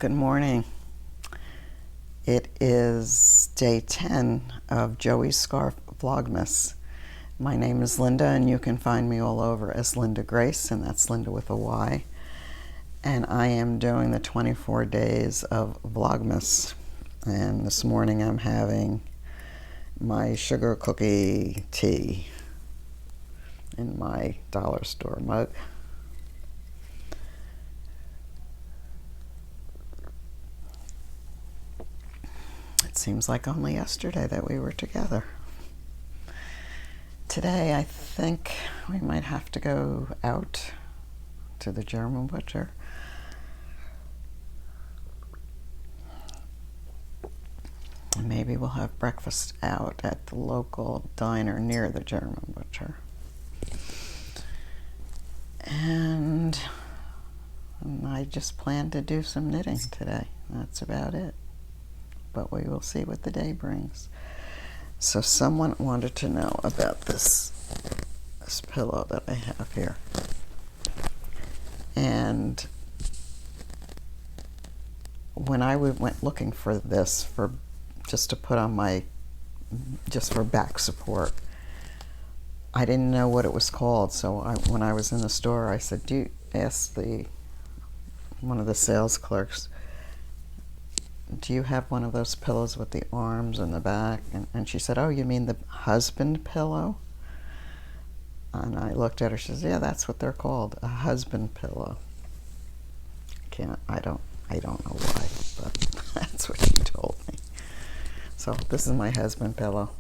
Good morning. It is day 10 of Joey's Scarf Vlogmas. My name is Linda, and you can find me all over as Linda Grace, and that's Linda with a Y. And I am doing the 24 days of Vlogmas. And this morning I'm having my sugar cookie tea in my dollar store mug. It seems like only yesterday that we were together. Today I think we might have to go out to the German butcher. Maybe we'll have breakfast out at the local diner near the German butcher. And I just plan to do some knitting today. That's about it. But we will see what the day brings. So someone wanted to know about this pillow that I have here. And when I went looking for this just to put on just for back support, I didn't know what it was called. So when I was in the store, I said, ask one of the sales clerks, do you have one of those pillows with the arms and the back? And she said, oh, you mean the husband pillow? And I looked at her, she says, yeah, that's what they're called, a husband pillow. I don't know why, but that's what she told me. So this is my husband pillow.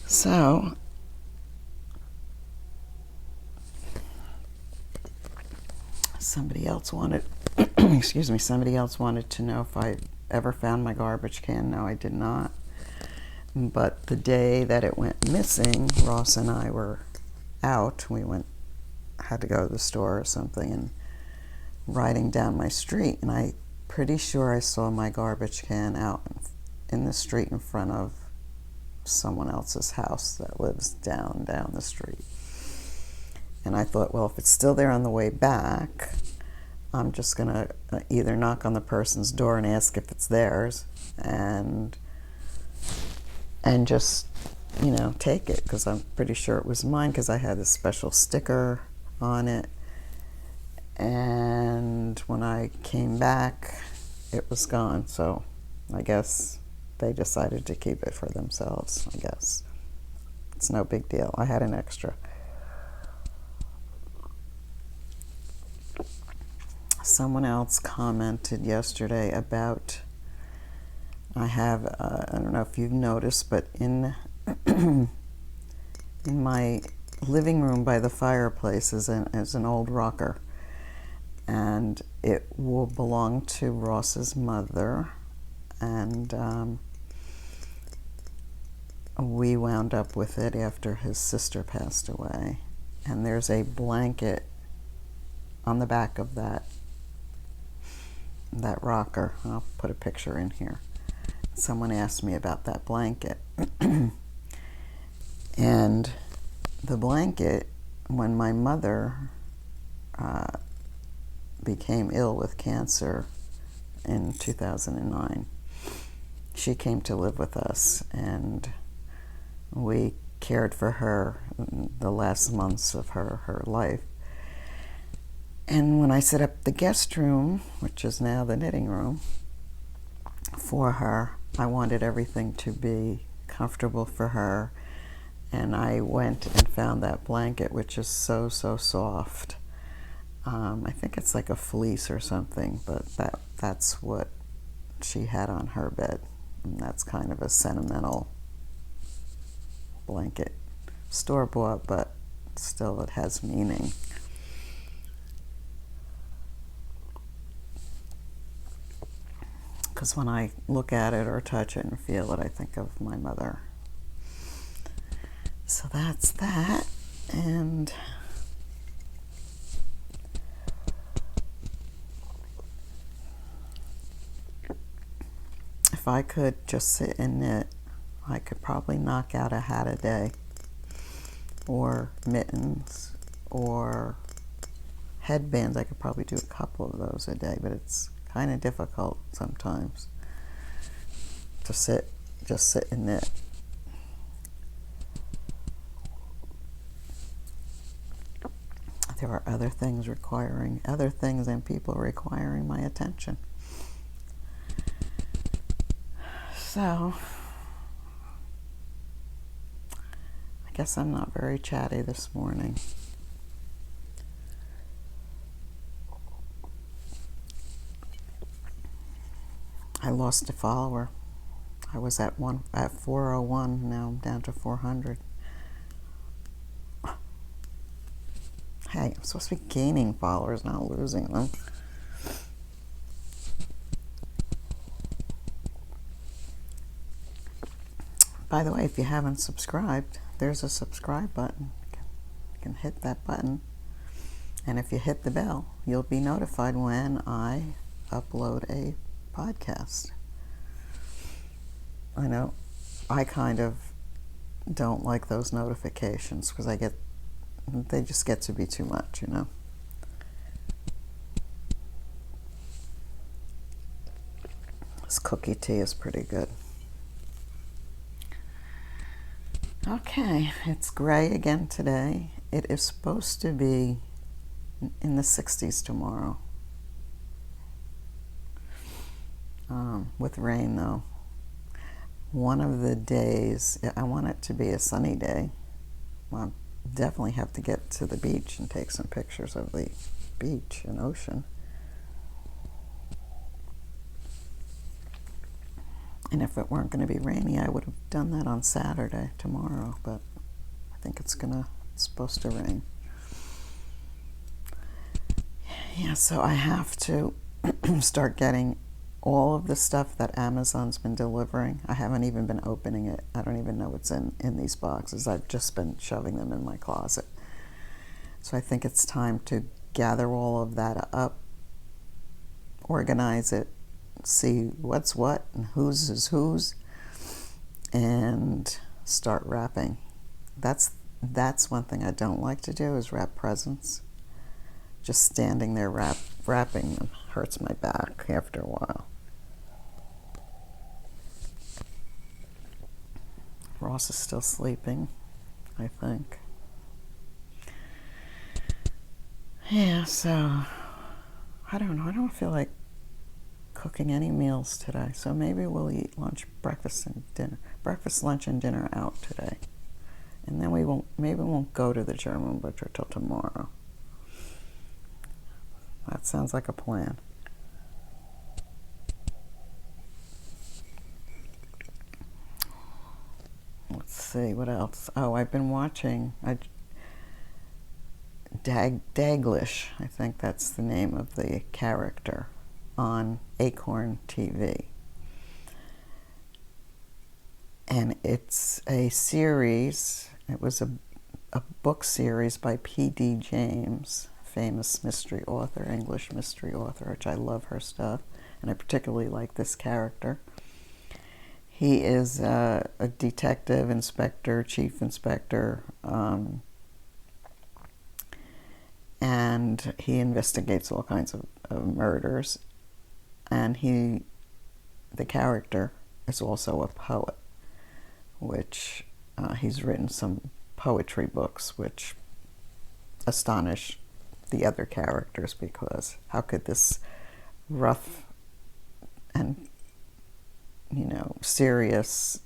So somebody else wanted somebody else wanted to know if I ever found my garbage can. No, I did not. But the day that it went missing, Ross and I were out. Had to go to the store or something, and riding down my street, and I'm pretty sure I saw my garbage can out in the street in front of someone else's house that lives down the street. And I thought, well, if it's still there on the way back, I'm just going to either knock on the person's door and ask if it's theirs and just, take it, because I'm pretty sure it was mine, because I had a special sticker on it. And when I came back, it was gone. So I guess they decided to keep it for themselves, I guess. It's no big deal. I had an extra. Someone else commented yesterday about, I don't know if you've noticed, but in my living room by the fireplace is an old rocker, and it will belong to Ross's mother, and we wound up with it after his sister passed away. And there's a blanket on the back of that rocker. I'll put a picture in here. Someone asked me about that blanket. And the blanket, when my mother became ill with cancer in 2009, she came to live with us, and we cared for her the last months of her life. And when I set up the guest room, which is now the knitting room, for her, I wanted everything to be comfortable for her. And I went and found that blanket, which is so soft. I think it's like a fleece or something, but that's what she had on her bed. And that's kind of a sentimental blanket. Store-bought, but still it has meaning. Because when I look at it or touch it and feel it, I think of my mother. So that's that. And if I could just sit and knit, I could probably knock out a hat a day, or mittens, or headbands, I could probably do a couple of those a day, but it's kind of difficult sometimes to just sit and knit. There are other things and people requiring my attention. So, I guess I'm not very chatty this morning. I lost a follower. I was at 401, now I'm down to 400. Hey, I'm supposed to be gaining followers, not losing them. By the way, if you haven't subscribed, there's a subscribe button. You can hit that button. And if you hit the bell, you'll be notified when I upload a podcast. I know I kind of don't like those notifications because they just get to be too much, you know. This cookie tea is pretty good. Okay, it's gray again today. It is supposed to be in the 60s tomorrow. With rain though. One of the days, I want it to be a sunny day. I'll definitely have to get to the beach and take some pictures of the beach and ocean. And if it weren't going to be rainy, I would have done that on Saturday, tomorrow, but I think it's supposed to rain. Yeah, so I have to start getting all of the stuff that Amazon's been delivering. I haven't even been opening it. I don't even know what's in these boxes. I've just been shoving them in my closet. So I think it's time to gather all of that up, organize it, see what's what and whose is whose, and start wrapping. That's one thing I don't like to do, is wrap presents. Just standing there wrapping them hurts my back after a while. Ross is still sleeping, I think. Yeah, so I don't know. I don't feel like cooking any meals today, so maybe we'll eat breakfast, lunch, and dinner out today, and then we won't go to the German butcher till tomorrow. That sounds like a plan. Let's see what else. Oh, I've been watching Daglish. I think that's the name of the character on Acorn TV. And it's a series. It was a book series by P.D. James, famous mystery author, English mystery author, which I love her stuff. And I particularly like this character. He is a detective, inspector, chief inspector, and he investigates all kinds of murders. And the character is also a poet, which he's written some poetry books which astonish the other characters, because how could this rough and serious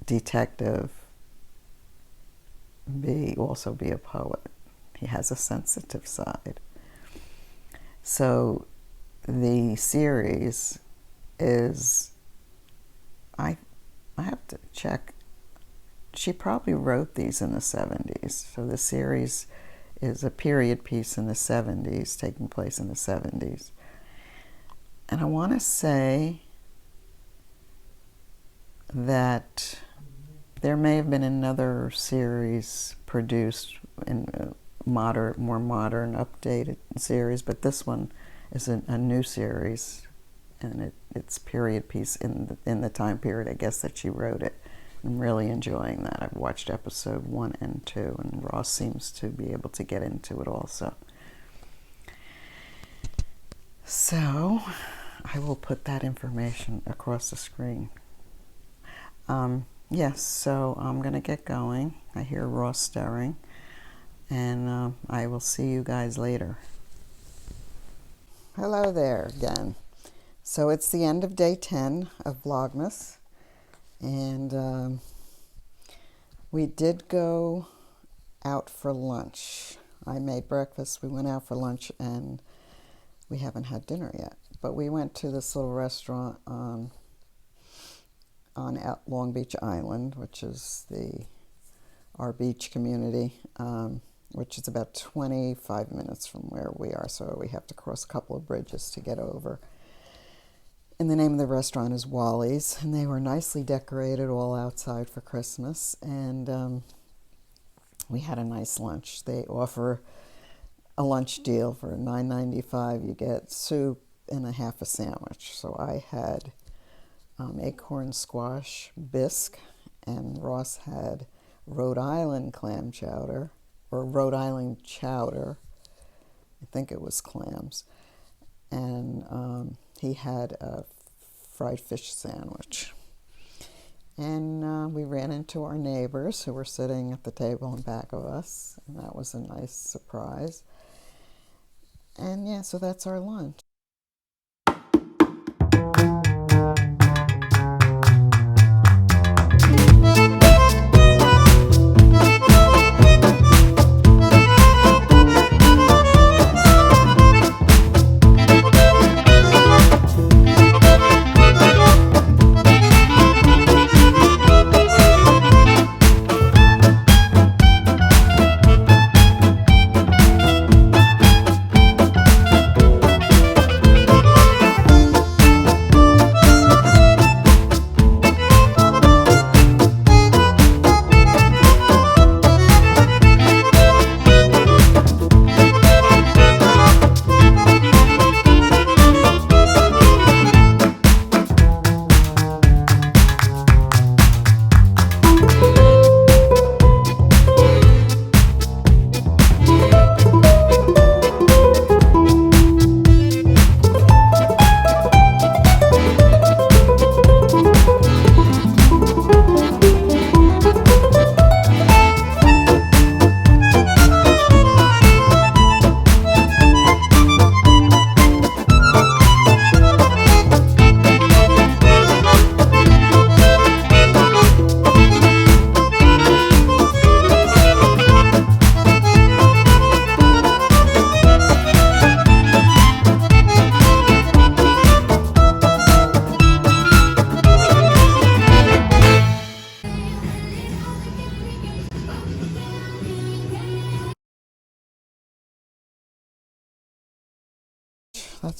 detective also be a poet? He has a sensitive side. So the series is, I have to check, she probably wrote these in the 70s. So the series is a period piece in the 70s, taking place in the 70s. And I want to say that there may have been another series produced in a more modern, updated series, but this one is a new series, and it's period piece in the time period, I guess, that she wrote it. I'm really enjoying that. I've watched episode 1 and 2, and Ross seems to be able to get into it also. So I will put that information across the screen. Yes, so I'm going to get going. I hear Ross stirring, and I will see you guys later. Hello there again. So it's the end of day 10 of Vlogmas, and we did go out for lunch. I made breakfast, we went out for lunch, and we haven't had dinner yet. But we went to this little restaurant on Long Beach Island, which is our beach community, which is about 25 minutes from where we are, so we have to cross a couple of bridges to get over. And the name of the restaurant is Wally's, and they were nicely decorated all outside for Christmas, and we had a nice lunch. They offer a lunch deal for $9.95. You get soup and a half a sandwich. So I had acorn squash bisque, and Ross had Rhode Island clam chowder, or Rhode Island chowder. I think it was clams. And he had a fried fish sandwich. And we ran into our neighbors who were sitting at the table in back of us, and that was a nice surprise. And yeah, so that's our lunch.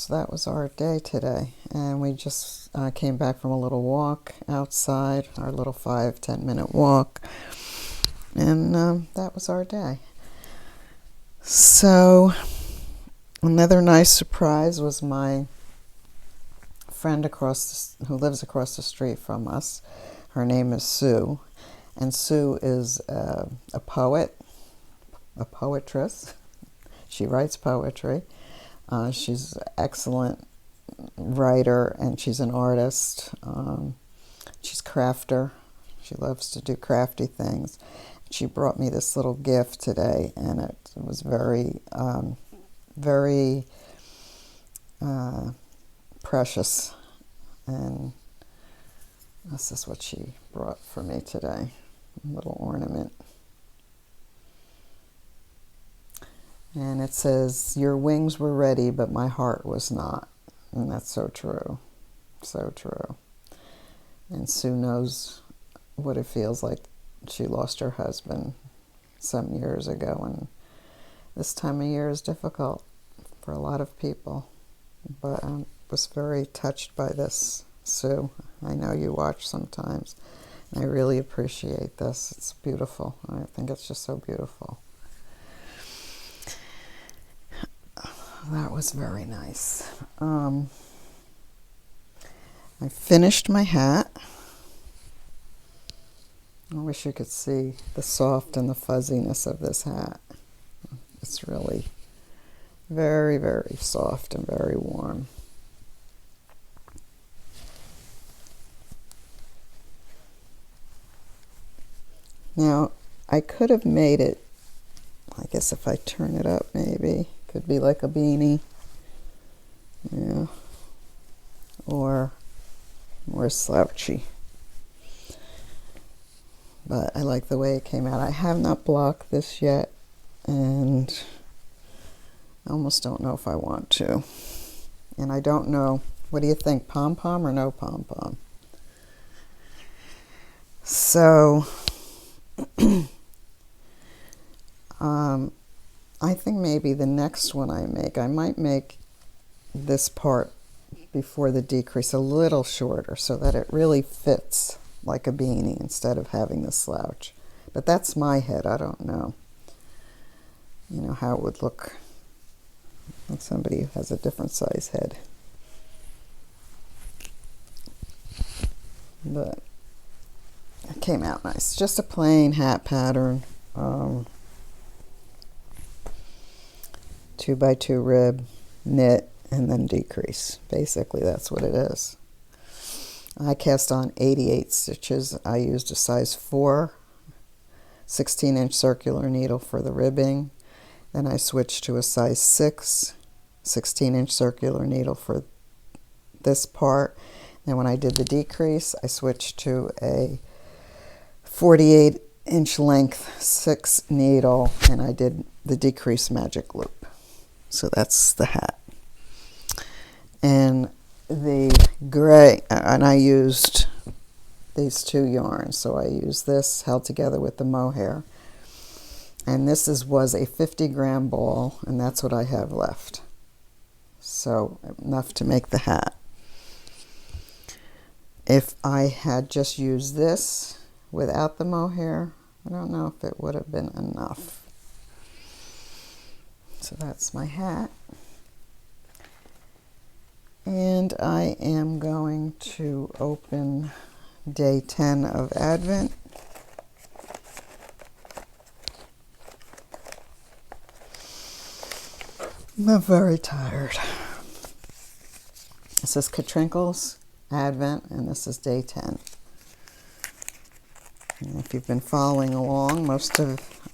That was our day today, and we just came back from a little walk outside, our little 5-10 minute walk, and that was our day. So another nice surprise was my friend who lives across the street from us. Her name is Sue, and Sue is a poetress. She writes poetry. She's an excellent writer, and she's an artist. She's a crafter. She loves to do crafty things. She brought me this little gift today, and it was very, very precious. And this is what she brought for me today, a little ornament. And it says, "Your wings were ready, but my heart was not." And that's so true. So true. And Sue knows what it feels like. She lost her husband some years ago, and this time of year is difficult for a lot of people. But I was very touched by this, Sue. I know you watch sometimes. And I really appreciate this. It's beautiful. I think it's just so beautiful. That was very nice. I finished my hat. I wish you could see the soft and the fuzziness of this hat. It's really very, very soft and very warm. Now, I could have made it, I guess if I turn it up maybe, could be like a beanie. Yeah. Or more slouchy. But I like the way it came out. I have not blocked this yet, and I almost don't know if I want to. And I don't know, what do you think, pom-pom or no pom-pom? So, I think maybe the next one I might make this part before the decrease a little shorter so that it really fits like a beanie instead of having the slouch. But that's my head. I don't know, you know, how it would look on somebody who has a different size head. But it came out nice. Just a plain hat pattern. 2x2 rib, knit, and then decrease. Basically, that's what it is. I cast on 88 stitches. I used a size 4 16-inch circular needle for the ribbing. Then I switched to a size 6 16-inch circular needle for this part. And when I did the decrease, I switched to a 48-inch length 6 needle, and I did the decrease magic loop. So that's the hat. And the gray, and I used these 2 yarns. So I used this held together with the mohair. And this was a 50-gram ball, and that's what I have left. So enough to make the hat. If I had just used this without the mohair, I don't know if it would have been enough. So that's my hat. And I am going to open day 10 of Advent. I'm very tired. This is Katrinkles Advent, and this is day 10. And if you've been following along,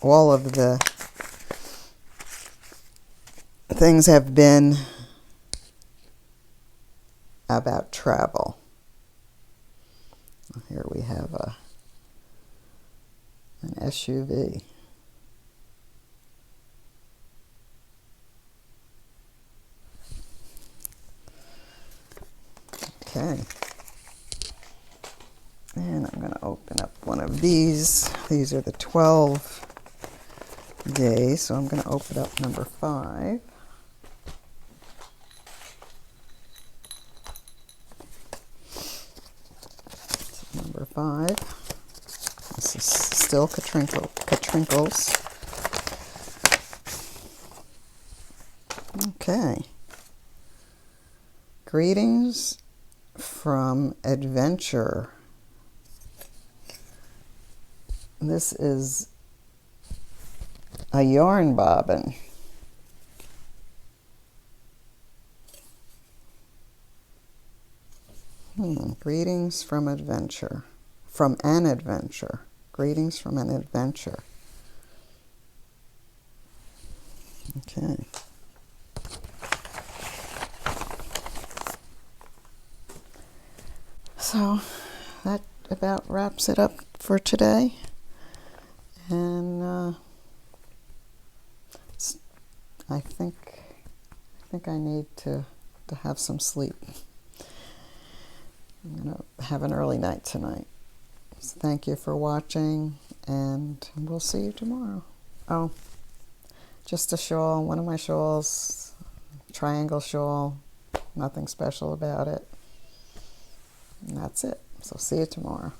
all of the things have been about travel. Here we have an SUV. Okay. And I'm going to open up one of these. These are the 12 days, so I'm going to open up number 5. Number 5. This is still Katrinkles. Okay. Greetings from Adventure. This is a yarn bobbin. Greetings from Adventure. From an adventure. Greetings from an adventure. Okay. So that about wraps it up for today. And I think I need to have some sleep. I'm going to have an early night tonight. So thank you for watching, and we'll see you tomorrow. Oh, just a shawl, one of my shawls, triangle shawl, nothing special about it. And that's it. So see you tomorrow.